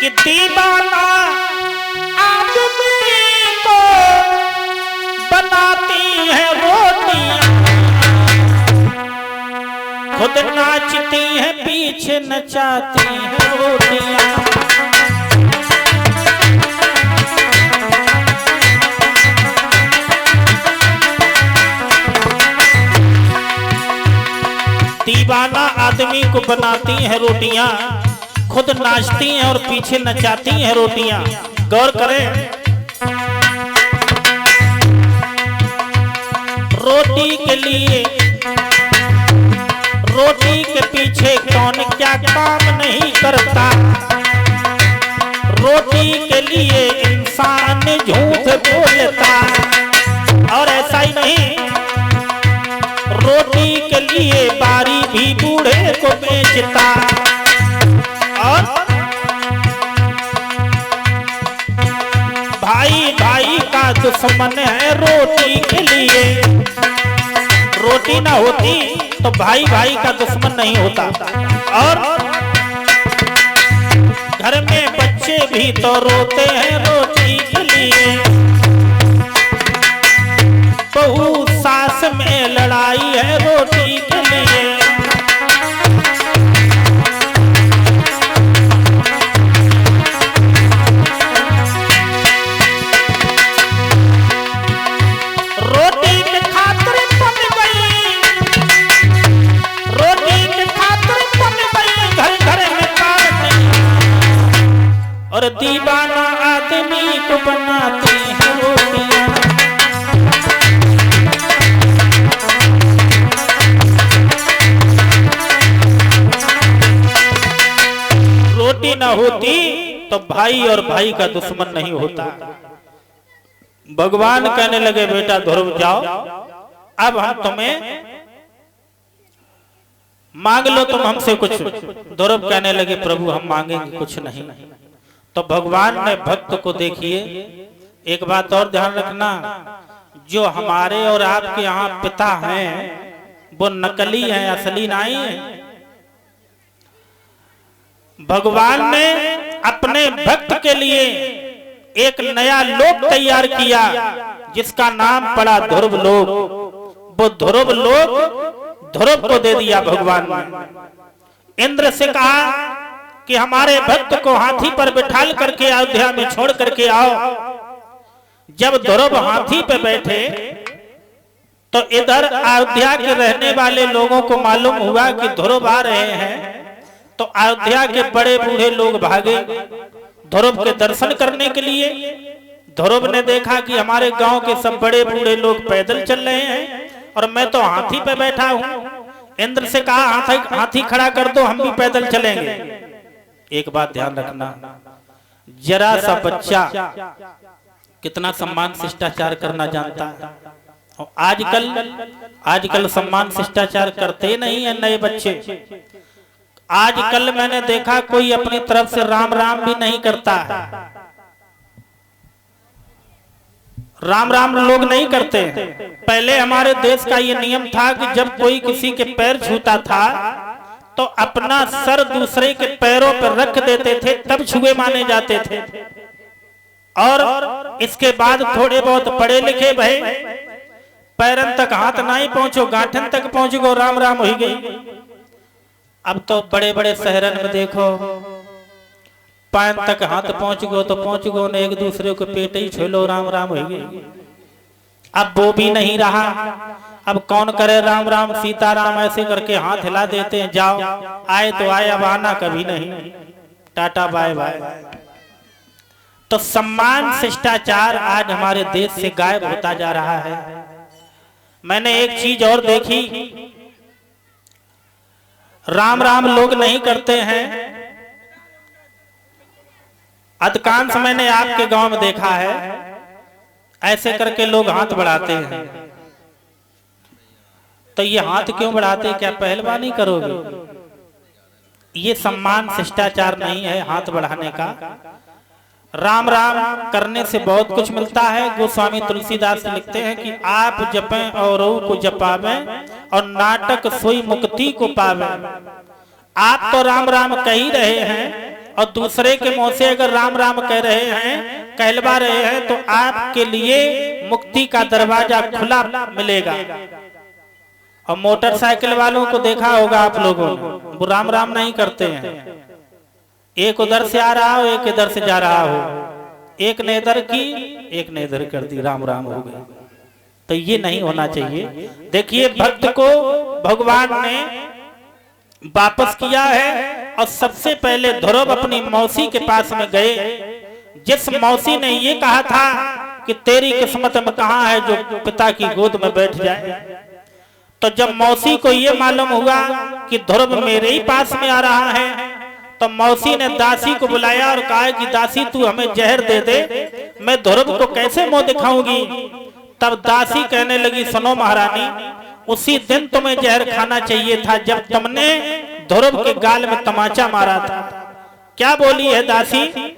कि दीवाना आदमी को बनाती है रोटियां, खुद नाचती है पीछे नचाती है रोटियां। दीवाना आदमी को बनाती है रोटियां, खुद नाचती हैं और पीछे नचाती हैं रोटियां। गौर करें, रोटी के लिए, रोटी के पीछे कौन क्या काम नहीं करता। रोटी के लिए इंसान झूठ बोलता, और ऐसा ही नहीं, रोटी के लिए बारी भी बूढ़े को बेचता। और भाई भाई का दुश्मन है रोटी के लिए। रोटी ना होती तो भाई भाई का दुश्मन नहीं होता। और घर में बच्चे भी तो रोते हैं रोटी के लिए। बहू सास में लड़ाई है रोटी के लिए। रोटी के खातिर बन गई, रोटी के खातिर बन गई घर घर में काटने, और दीवाना आदमी को बनाती है रोटियां। रोटी ना होती तो भाई और भाई का दुश्मन नहीं होता। भगवान कहने लगे बेटा ध्रुव जाओ, अब हम तुम्हें मांग लो तुम हमसे कुछ। ध्रुव कहने लगे प्रभु हम मांगेंगे कुछ नहीं। तो भगवान ने भक्त को, देखिए एक बात और ध्यान रखना, जो हमारे और आपके यहाँ पिता हैं वो नकली हैं, असली नहीं है। भगवान ने अपने भक्त के लिए एक नया लोक तैयार किया जिसका नाम पड़ा ध्रुव लोक। वो ध्रुव लोक ध्रुव को दे दिया भगवान ने। इंद्र से कहा कि हमारे भक्त को हाथी पर बिठाल करके अयोध्या में छोड़ करके आओ। जब ध्रुव हाथी पे बैठे तो इधर अयोध्या के रहने वाले लोगों को मालूम हुआ कि ध्रुव आ रहे हैं। तो अयोध्या के बड़े बूढ़े लोग भागे ध्रुव के दर्शन करने के लिए। ध्रुव ने देखा कि हमारे गांव के सब बड़े बूढ़े लोग पैदल चल रहे हैं और मैं तो हाथी पे बैठा हूं। इंद्र से कहा हाथी खड़ा कर दो, हम भी पैदल चलेंगे। एक बात ध्यान रखना, जरा सा बच्चा कितना सम्मान शिष्टाचार करना जानता है। और आजकल सम्मान शिष्टाचार करते नहीं है नए बच्चे। आजकल मैंने देखा कोई अपनी तरफ से राम राम भी नहीं करता है। राम राम लोग नहीं करते। पहले हमारे देश का ये नियम था कि जब कोई किसी के पैर छूता था तो अपना सर दूसरे के पैरों पर रख देते थे, तब छुए माने जाते थे। और इसके बाद थोड़े बहुत पढ़े लिखे भाई पैरन तक हाथ नहीं पहुंचो, गांठन तक पहुंच गो, राम राम हो गई। अब तो बड़े बड़े शहरन में देखो पैन तक हाथ पहुंच गो तो पहुंच गो ने, एक दूसरे को पेट ही छोलो, राम राम हो गई। अब वो भी नहीं रहा। अब कौन करे राम राम, सीताराम ऐसे करके हाथ हिला देते हैं, जाओ आए तो आए, अब आना कभी नहीं, टाटा बाय बाय। तो सम्मान शिष्टाचार आज हमारे देश से गायब होता जा रहा है। मैंने एक चीज और देखी, राम राम लोग नहीं करते हैं। अधिकांश मैंने आपके गांव में देखा है ऐसे करके लोग हाथ बढ़ाते हैं। तो ये हाथ क्यों बढ़ाते, क्या पहलवानी करोगे? ये सम्मान शिष्टाचार नहीं है हाथ बढ़ाने का। राम राम करने से बहुत कुछ मिलता है। गोस्वामी तुलसीदास लिखते हैं कि आप जपें और को जपावें और नाटक सोई मुक्ति को पावे। आप तो राम राम कह ही रहे हैं और दूसरे के मुंह से अगर राम राम कह रहे हैं, कहलवा रहे हैं, तो आपके लिए मुक्ति का दरवाजा खुला मिलेगा। और मोटरसाइकिल वालों को देखा होगा आप लोगों ने, वो राम राम नहीं करते हैं। एक उधर से आ रहा हो, एक इधर से जा रहा हो, एक ने इधर की, एक ने इधर कर दी, राम राम हो गया। तो ये नहीं होना चाहिए। देखिए, भक्त को भगवान ने वापस किया है। और सबसे पहले ध्रुव अपनी मौसी के पास में गए, जिस मौसी ने ये कहा था कि तेरी किस्मत में कहां है जो पिता की गोद में बैठ जाए। तो जब मौसी को ये मालूम हुआ कि ध्रुव मेरे ही पास में आ रहा है, तो मौसी ने दासी को बुलाया और कहा कि दासी तू हमें जहर दे दे, मैं ध्रुव को कैसे मुंह दिखाऊंगी। तब दासी कहने लगी, सुनो महारानी, उसी दिन तुम्हें जहर खाना चाहिए था जब तुमने ध्रुव के गाल में तमाचा मारा था। क्या बोली है दासी